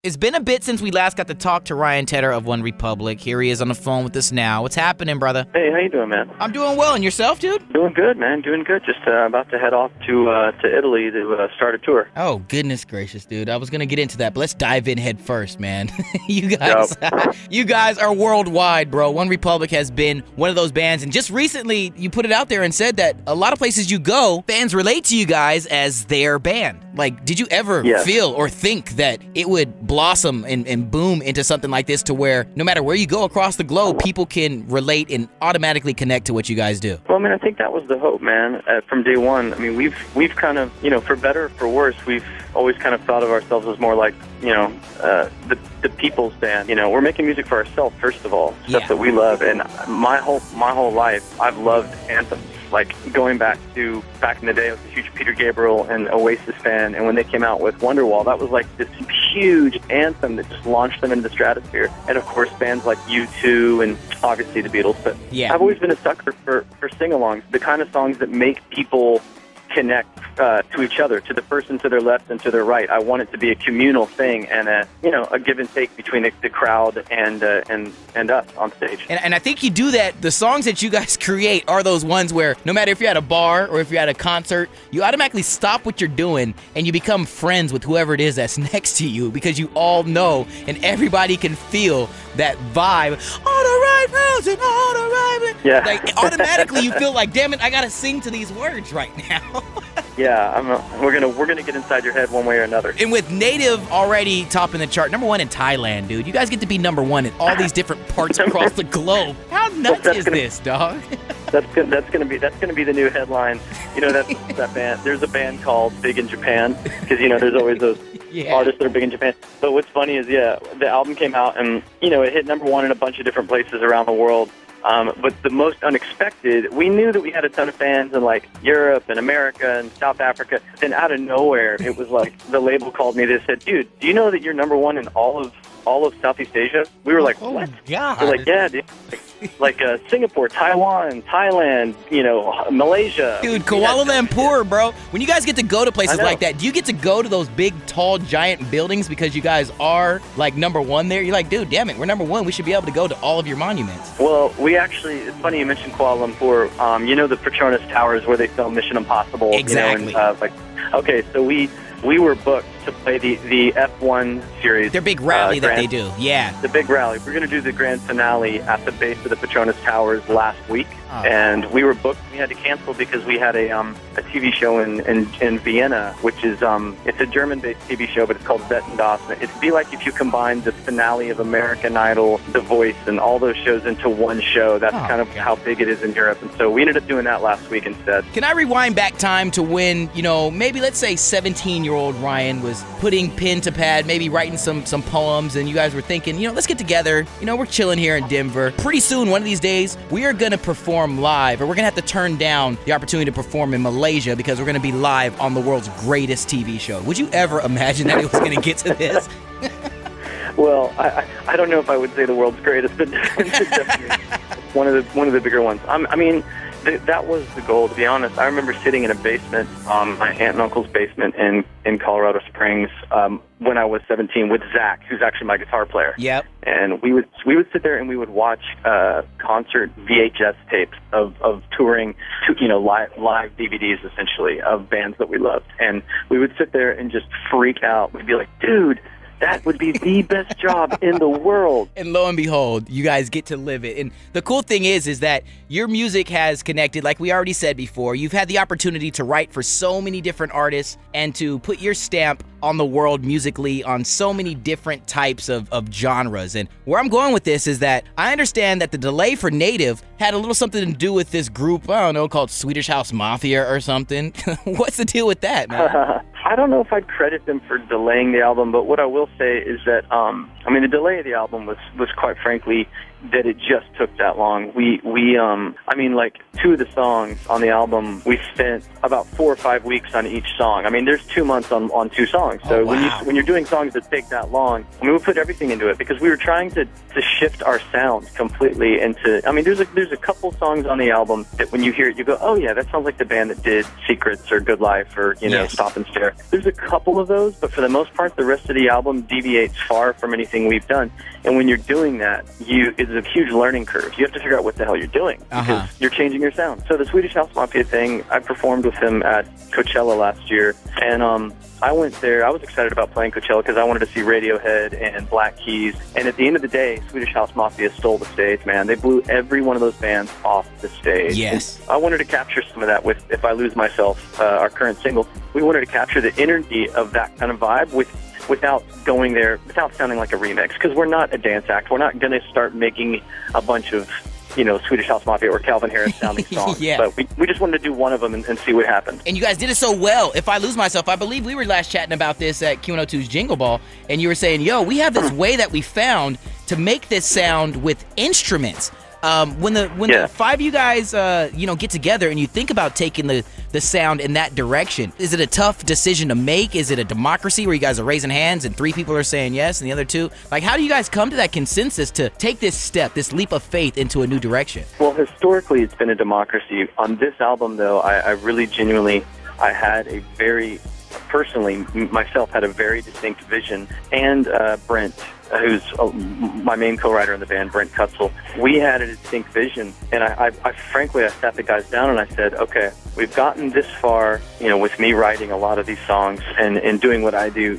It's been a bit since we last got to talk to Ryan Tedder of One Republic. Here he is on the phone with us now. What's happening, brother? Hey, how you doing, man? I'm doing well, and yourself, dude? Doing good, man. Doing good. Just about to head off to Italy to start a tour. Oh, goodness gracious, dude. I was going to get into that, but let's dive in head first, man. You guys are worldwide, bro. One Republic has been one of those bands, and just recently you put it out there and said that a lot of places you go, fans relate to you guys as their band. Like, did you ever feel or think that it would blossom and boom into something like this, to where no matter where you go across the globe, people can relate and automatically connect to what you guys do? Well, I mean, I think that was the hope, man, from day one. I mean, we've kind of, for better or for worse, we've always kind of thought of ourselves as more like, the people's band. We're making music for ourselves, first of all, stuff that we love. And my whole life, I've loved anthems. Like, going back in the day, I was a huge Peter Gabriel and Oasis fan, and when they came out with Wonderwall, that was like this huge anthem that just launched them into the stratosphere. And of course, bands like U2 and obviously the Beatles. But I've always been a sucker for sing-alongs, the kind of songs that make people connect to each other, to the person to their left and to their right. I want it to be a communal thing and a give and take between the crowd and us on stage. And I think you do that. The songs that you guys create are those ones where no matter if you're at a bar or if you're at a concert, you automatically stop what you're doing and you become friends with whoever it is that's next to you, because you all know and everybody can feel that vibe. All the right roads and all the right... Yeah. Like, automatically you feel like, damn it, I gotta sing to these words right now. Yeah, we're gonna get inside your head one way or another. And with Native already topping the chart, #1 in Thailand, dude. You guys get to be #1 in all these different parts across the globe. How nuts is this, dog? That's gonna be the new headline. That band. There's a band called Big in Japan, because there's always those artists that are big in Japan. But what's funny is the album came out and it hit #1 in a bunch of different places around the world. But the most unexpected, we knew that we had a ton of fans in like Europe and America and South Africa. Then out of nowhere, it was like the label called me. They said, "Dude, do you know that you're #1 in all of Southeast Asia?" We were like, "What?" God. They're like, "Yeah, dude." Like Singapore, Taiwan, Thailand, Malaysia. Dude, Kuala Lumpur, bro. When you guys get to go to places like that, do you get to go to those big, tall, giant buildings because you guys are like #1 there? You're like, dude, damn it, we're #1. We should be able to go to all of your monuments. Well, we actually, it's funny you mentioned Kuala Lumpur. The Petronas Towers where they film Mission Impossible. Exactly. So we were booked to play the F1 series. Their big rally that they do, The big rally. We're going to do the grand finale at the base of the Petronas Towers last week, and we were booked. We had to cancel because we had a TV show in Vienna, which is it's a German-based TV show, but it's called Wetten, das. It'd be like if you combined the finale of American Idol, The Voice, and all those shows into one show. That's kind of how big it is in Europe, and so we ended up doing that last week instead. Can I rewind back time to when, maybe let's say 17-year-old Ryan was putting pen to pad, maybe writing some poems, and you guys were thinking, let's get together, we're chilling here in Denver. Pretty soon, one of these days, we are gonna perform live, or we're gonna have to turn down the opportunity to perform in Malaysia because we're gonna be live on the world's greatest TV show. Would you ever imagine that it was gonna get to this? Well, I don't know if I would say the world's greatest, but definitely one of the bigger ones. That was the goal, to be honest. I remember sitting in a basement, my aunt and uncle's basement in Colorado Springs, when I was 17 with Zach, who's actually my guitar player. Yep. And we would sit there and we would watch concert VHS tapes of touring, live DVDs essentially of bands that we loved. And we would sit there and just freak out. We'd be like, dude, that would be the best job in the world. And lo and behold, you guys get to live it. And the cool thing is that your music has connected, like we already said before. You've had the opportunity to write for so many different artists and to put your stamp on the world musically on so many different types of genres. And where I'm going with this is that I understand that the delay for Native had a little something to do with this group, I don't know, called Swedish House Mafia or something. What's the deal with that, man? I don't know if I'd credit them for delaying the album, but what I will say is that, the delay of the album was quite frankly that it just took that long. I mean, like 2 of the songs on the album, we spent about 4 or 5 weeks on each song. I mean, there's 2 months on 2 songs. So when you're doing songs that take that long, I mean, we put everything into it because we were trying to shift our sound completely into. I mean, there's a couple songs on the album that when you hear it, you go, oh yeah, that sounds like the band that did Secrets or Good Life or Stop and Stare. There's a couple of those, but for the most part, the rest of the album deviates far from anything we've done. And when you're doing that, it's a huge learning curve. You have to figure out what the hell you're doing because you're changing your sound. So the Swedish House Mafia thing, I performed with him at Coachella last year, and I went there. I was excited about playing Coachella because I wanted to see Radiohead and Black Keys. And at the end of the day, Swedish House Mafia stole the stage, man. They blew every one of those bands off the stage. Yes. And I wanted to capture some of that with If I Lose Myself, our current single. We wanted to capture the energy of that kind of vibe without going there, without sounding like a remix. Because we're not a dance act. We're not going to start making a bunch of Swedish House Mafia or Calvin Harris sounding songs. Yeah. But we just wanted to do one of them and see what happened. And you guys did it so well. If I Lose Myself, I believe we were last chatting about this at Q102's Jingle Ball, and you were saying, yo, we have this way that we found to make this sound with instruments. When the 5 of you guys get together and you think about taking the sound in that direction, is it a tough decision to make? Is it a democracy where you guys are raising hands and 3 people are saying yes and the other 2? Like, how do you guys come to that consensus to take this step, this leap of faith into a new direction? Well, historically, it's been a democracy. On this album, though, I really genuinely, I had a very, personally, myself had a very distinct vision, and Brent, who's my main co-writer in the band, Brent Kutzel, we had a distinct vision. And I frankly, I sat the guys down and I said, okay, we've gotten this far, with me writing a lot of these songs and doing what I do.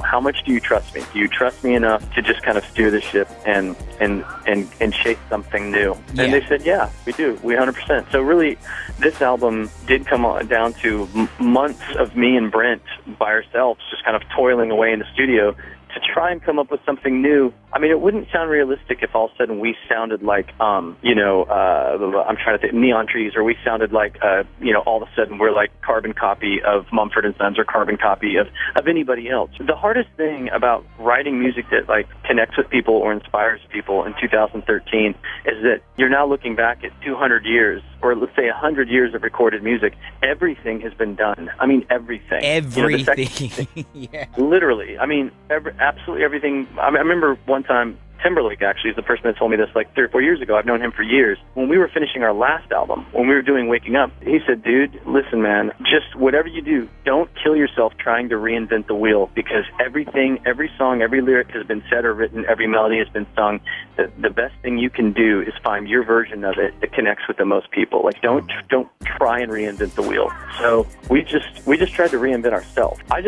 How much do you trust me? Do you trust me enough to just kind of steer the ship and chase something new? Yeah. And they said, yeah, we do. We 100%. So really, this album did come down to months of me and Brent by ourselves, just kind of toiling away in the studio to try and come up with something new. I mean, it wouldn't sound realistic if all of a sudden we sounded like, I'm trying to think, Neon Trees, or we sounded like, all of a sudden we're like carbon copy of Mumford & Sons or carbon copy of anybody else. The hardest thing about writing music that like connects with people or inspires people in 2013 is that you're now looking back at 200 years, or let's say 100 years of recorded music. Everything has been done. I mean, everything. Everything. Yeah. Literally. I mean, absolutely everything. I remember one time, Timberlake actually is the person that told me this like 3 or 4 years ago. I've known him for years. When we were finishing our last album, when we were doing Waking Up, he said, dude, listen, man, just whatever you do, don't kill yourself trying to reinvent the wheel, because everything, every song, every lyric has been said or written, every melody has been sung. The best thing you can do is find your version of it that connects with the most people. Like, don't try and reinvent the wheel. So we just tried to reinvent ourselves. I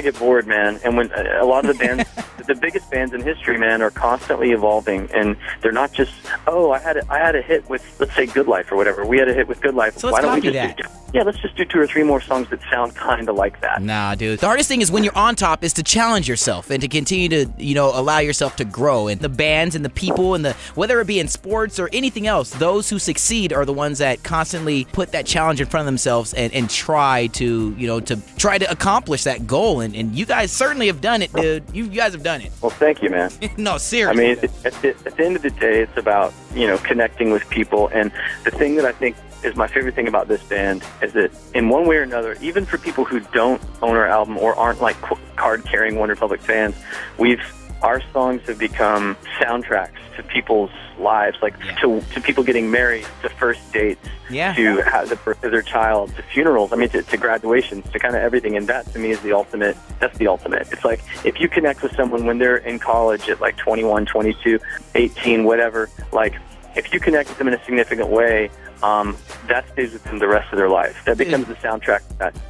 get bored, man. And when a lot of the bands, the biggest bands in history, man, are constantly evolving, and they're not just, I had a hit with, let's say, Good Life or whatever. We had a hit with Good Life. So let's copy that. Let's just do 2 or 3 more songs that sound kind of like that. Nah, dude. The hardest thing is when you're on top is to challenge yourself and to continue to, allow yourself to grow. And the bands and the people and whether it be in sports or anything else, those who succeed are the ones that constantly put that challenge in front of themselves and try to, try to accomplish that goal. And you guys certainly have done it, dude. You guys have done it. Well, thank you, man. No, seriously. I mean, at the end of the day, it's about, connecting with people. And the thing that I think is my favorite thing about this band is that in one way or another, even for people who don't own our album or aren't like card-carrying OneRepublic fans, our songs have become soundtracks to people's lives, like to people getting married, to first dates, to the birth of their child, to funerals, to graduations, to kind of everything. And that to me is the ultimate. That's the ultimate. It's like if you connect with someone when they're in college at like 21, 22, 18, whatever, like if you connect with them in a significant way, that stays with them the rest of their life. That becomes the soundtrack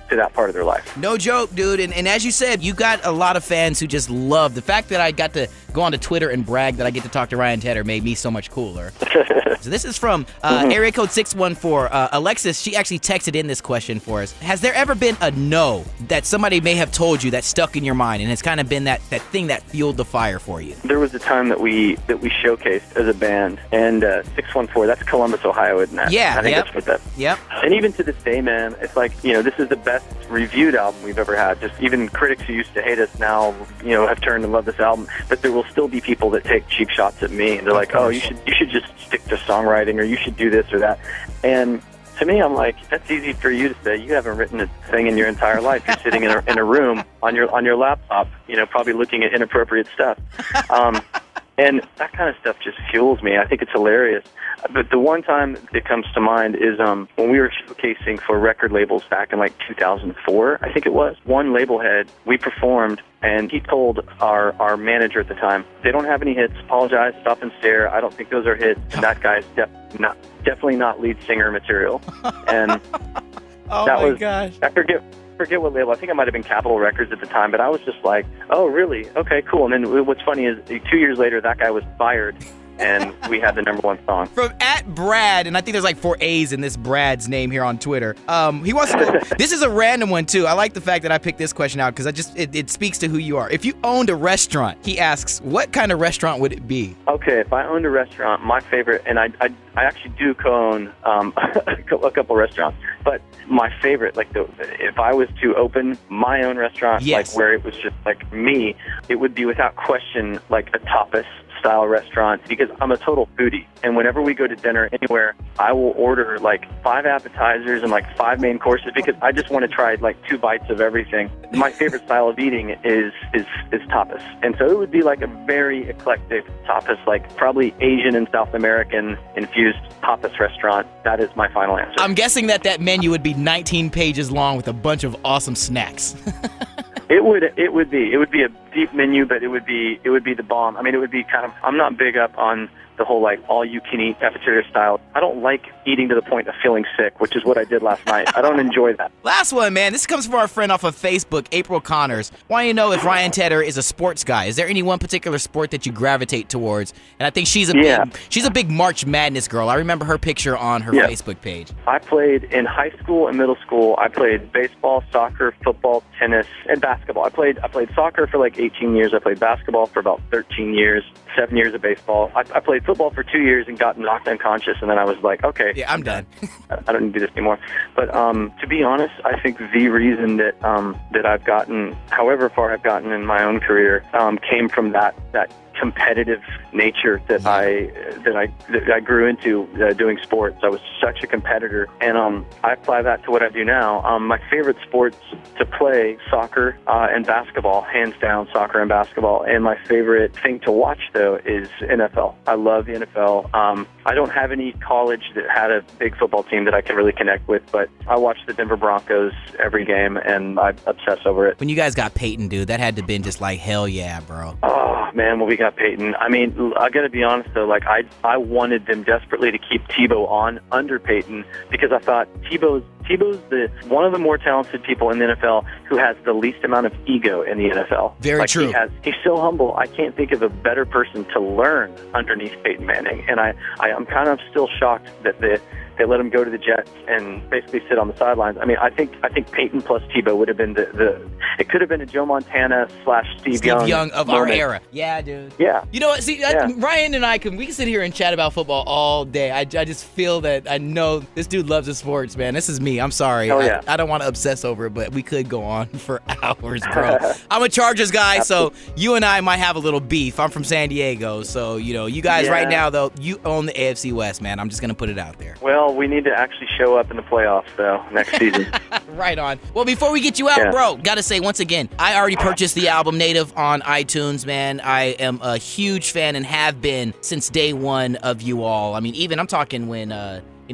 to that part of their life. No joke, dude. And as you said, you got a lot of fans who just love the fact that I got to go onto Twitter and brag that I get to talk to Ryan Tedder made me so much cooler. So this is from area code 614. Alexis, she actually texted in this question for us. Has there ever been a no that somebody may have told you that stuck in your mind and has kind of been that thing that fueled the fire for you? There was a time that we showcased as a band, and 614, that's Columbus, Ohio, isn't that? Yeah, I think that's what that. Yep. And even to this day, man, it's like, you know, this is the best reviewed album we've ever had. Just even critics who used to hate us now, you know, have turned to love this album. But there will still be people that take cheap shots at me, and they're like, oh, you should just stick to songwriting, or you should do this or that. And to me, I'm like, that's easy for you to say. You haven't written a thing in your entire life. You're sitting in a room on your laptop, you know, probably looking at inappropriate stuff. And that kind of stuff just fuels me. I think it's hilarious. But the one time that comes to mind is when we were showcasing for record labels back in like 2004, I think it was. One label head, we performed, and he told our manager at the time, they don't have any hits, apologize, stop and stare, I don't think those are hits, and that guy's definitely not lead singer material. And gosh. I forget what label. I think it might have been Capitol Records at the time, but I was just like, oh, really? Okay, cool. And then what's funny is 2 years later, that guy was fired, and we had the #1 song. From @Brad, and I think there's like 4 A's in this Brad's name here on Twitter. He wants to know, this is a random one too. I like the fact that I picked this question out because it speaks to who you are. If you owned a restaurant, he asks, what kind of restaurant would it be? Okay, if I owned a restaurant, my favorite, and I actually do co-own a couple restaurants, but my favorite, like if I was to open my own restaurant, yes, like where it was just like me, it would be without question like a tapas style restaurant, because I'm a total foodie, and whenever we go to dinner anywhere, I will order like 5 appetizers and like 5 main courses, because I just want to try like 2 bites of everything. My favorite style of eating is tapas, and so it would be like a very eclectic tapas, like probably Asian and South American infused tapas restaurant. That is my final answer. I'm guessing that menu would be 19 pages long with a bunch of awesome snacks. It would be a deep menu, but it would be the bomb. I mean, it would be kind of, I'm not big up on the whole like all you can eat cafeteria style. I don't like eating to the point of feeling sick, which is what I did last night. I don't enjoy that. Last one, man. This comes from our friend off of Facebook, April Connors. Want to know if Ryan Tedder is a sports guy. Is there any one particular sport that you gravitate towards? And I think she's a big March Madness girl. I remember her picture on her Facebook page. I played in high school and middle school. I played baseball, soccer, football, tennis, and basketball. I played soccer for like 18 years. I played basketball for about 13 years, 7 years of baseball. I played football for 2 years and got knocked unconscious, and then I was like, okay, yeah, I'm done. I don't need to do this anymore. But to be honest, I think the reason that I've gotten, however far I've gotten in my own career, came from that competitive nature that I grew into doing sports. I was such a competitor, and I apply that to what I do now. My favorite sports to play, soccer and basketball, hands down, soccer and basketball. And my favorite thing to watch, though, is NFL. I love the NFL. I don't have any college that had a big football team that I can really connect with, but I watch the Denver Broncos every game, and I obsess over it. When you guys got Peyton, dude, that had to have been just like, hell yeah, bro. Oh, man, when we got Peyton, I mean, I got to be honest, though, like, I wanted them desperately to keep Tebow on under Peyton, because I thought Tebow's one of the more talented people in the NFL who has the least amount of ego in the NFL. Very true. He's so humble. I can't think of a better person to learn underneath Peyton Manning, and I'm kind of still shocked that they let him go to the Jets and basically sit on the sidelines. I mean, I think Peyton plus Tebow would have been it could have been a Joe Montana / Steve Young of moment. our era. Yeah, dude. Yeah. You know what? See, Ryan and I can sit here and chat about football all day. I just feel that I know this dude loves his sports, man. This is me. I'm sorry. Oh, yeah. I don't want to obsess over it, but we could go on for hours, bro. I'm a Chargers guy, so you and I might have a little beef. I'm from San Diego, so you guys right now though, you own the AFC West, man. I'm just gonna put it out there. Well, we need to actually show up in the playoffs, though, next season. Right on. Well, before we get you out, bro, gotta say once again, I already purchased the album Native on iTunes, man. I am a huge fan and have been since day one of you all. I mean, even I'm talking when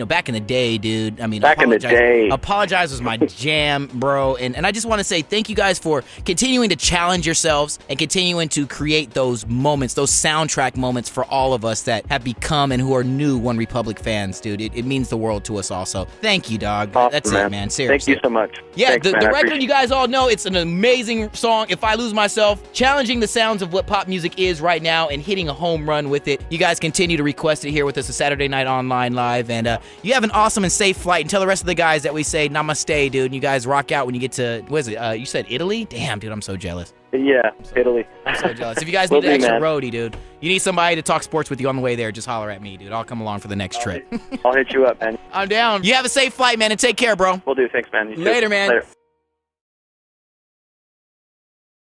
back in the day, dude. I mean, back in the day. Apologize was my jam, bro. And I just want to say thank you guys for continuing to challenge yourselves and continuing to create those moments, those soundtrack moments for all of us that have become and who are new One Republic fans, dude. It means the world to us all. So thank you, dog. Awesome, That's man. it, man. Seriously. Thank you so much. Yeah, Thanks, the record, you guys all know, it's an amazing song. If I Lose Myself, challenging the sounds of what pop music is right now and hitting a home run with it. You guys continue to request it here with us a Saturday Night Online Live. And you have an awesome and safe flight, and tell the rest of the guys that we say namaste, dude, and you guys rock out when you get to, what is it, you said Italy? Damn, dude, I'm so jealous. Yeah, Italy. I'm so jealous. If you guys need an extra roadie, dude, you need somebody to talk sports with you on the way there, just holler at me, dude. I'll come along for the next trip. I'll hit you up, man. I'm down. You have a safe flight, man, and take care, bro. Will do. Thanks, man. You too. Later, man. Later.